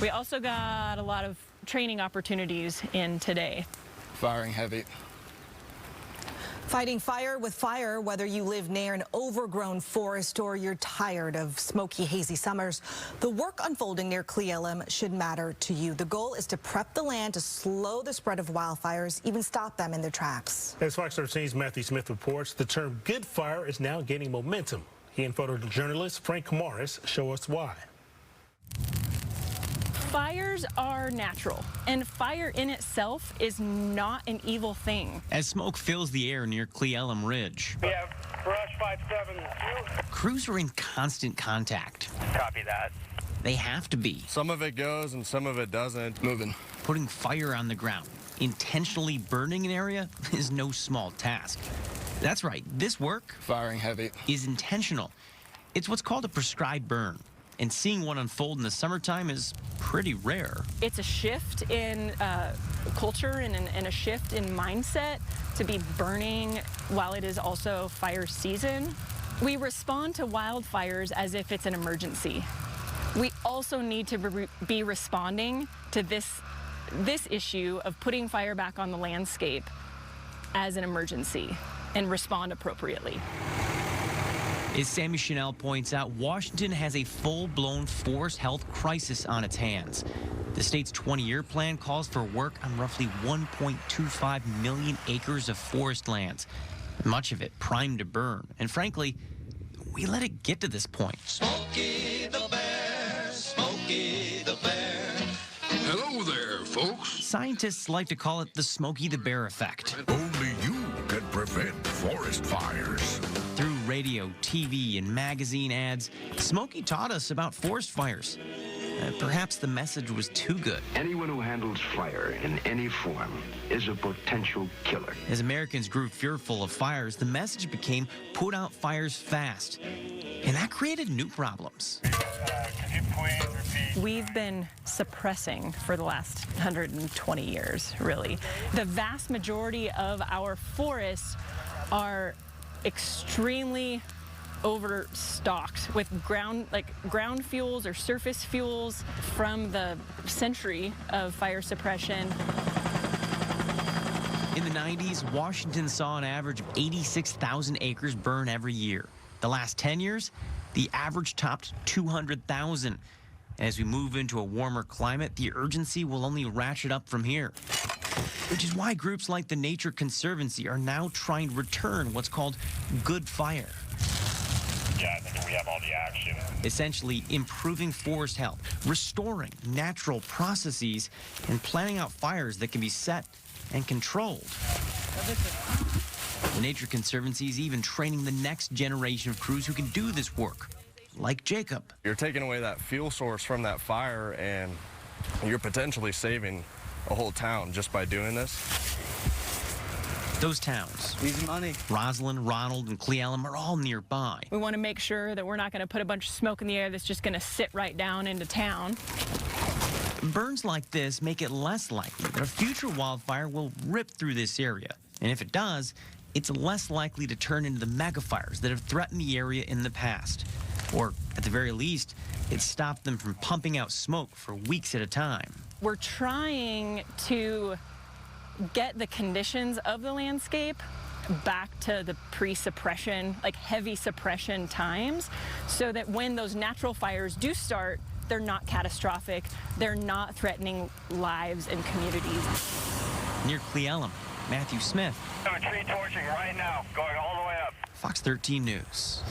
We also got a lot of training opportunities in today. Firing heavy. Fighting fire with fire, whether you live near an overgrown forest or you're tired of smoky, hazy summers, the work unfolding near Cle Elum should matter to you. The goal is to prep the land to slow the spread of wildfires, even stop them in their tracks. As Fox 13's Matthew Smith reports, the term good fire is now gaining momentum. He and photojournalist Frank Morris show us why. Fires are natural, and fire in itself is not an evil thing. As smoke fills the air near Cle Elum Ridge, We have brush 572. crews are in constant contact. Copy that. They have to be. Some of it goes and some of it doesn't. Moving. Putting fire on the ground, intentionally burning an area is no small task. That's right, this work Firing heavy. is intentional. It's what's called a prescribed burn. And seeing one unfold in the summertime is pretty rare. It's a shift in culture and a shift in mindset to be burning while it is also fire season. We respond to wildfires as if it's an emergency. We also need to be responding to this issue of putting fire back on the landscape as an emergency and respond appropriately. As Sammy Chanel points out, Washington has a full-blown forest health crisis on its hands. The state's 20-year plan calls for work on roughly 1.25 million acres of forest lands, much of it primed to burn. And frankly, we let it get to this point. Smokey the Bear, Smokey the Bear. Hello there, folks. Scientists like to call it the Smokey the Bear effect. Only you can prevent forest fires. Through radio, TV, and magazine ads, Smokey taught us about forest fires. Perhaps the message was too good. Anyone who handles fire in any form is a potential killer. As Americans grew fearful of fires, the message became put out fires fast. And that created new problems. Could you please repeat? We've been suppressing for the last 120 years, really. The vast majority of our forests are extremely overstocked with ground fuels or surface fuels from the century of fire suppression. In the 90s, Washington saw an average of 86,000 acres burn every year. The last 10 years, the average topped 200,000. As we move into a warmer climate, the urgency will only ratchet up from here. Which is why groups like the Nature Conservancy are now trying to return what's called good fire. Yeah, I think we have all the action. Essentially improving forest health, restoring natural processes, and planning out fires that can be set and controlled. The Nature Conservancy is even training the next generation of crews who can do this work, like Jacob. You're taking away that fuel source from that fire, and you're potentially saving a whole town just by doing this. Those towns, Easy money. Roslyn, Ronald, and Cle Elum, are all nearby. We want to make sure that we're not going to put a bunch of smoke in the air that's just going to sit right down into town. Burns like this make it less likely that a future wildfire will rip through this area. And if it does, it's less likely to turn into the megafires that have threatened the area in the past. Or, at the very least, it stopped them from pumping out smoke for weeks at a time. We're trying to get the conditions of the landscape back to the pre-suppression, like heavy suppression times, so that when those natural fires do start, they're not catastrophic, they're not threatening lives and communities. Near Cle Elum, Matthew Smith, Tree torching right now, going all the way up. Fox 13 News.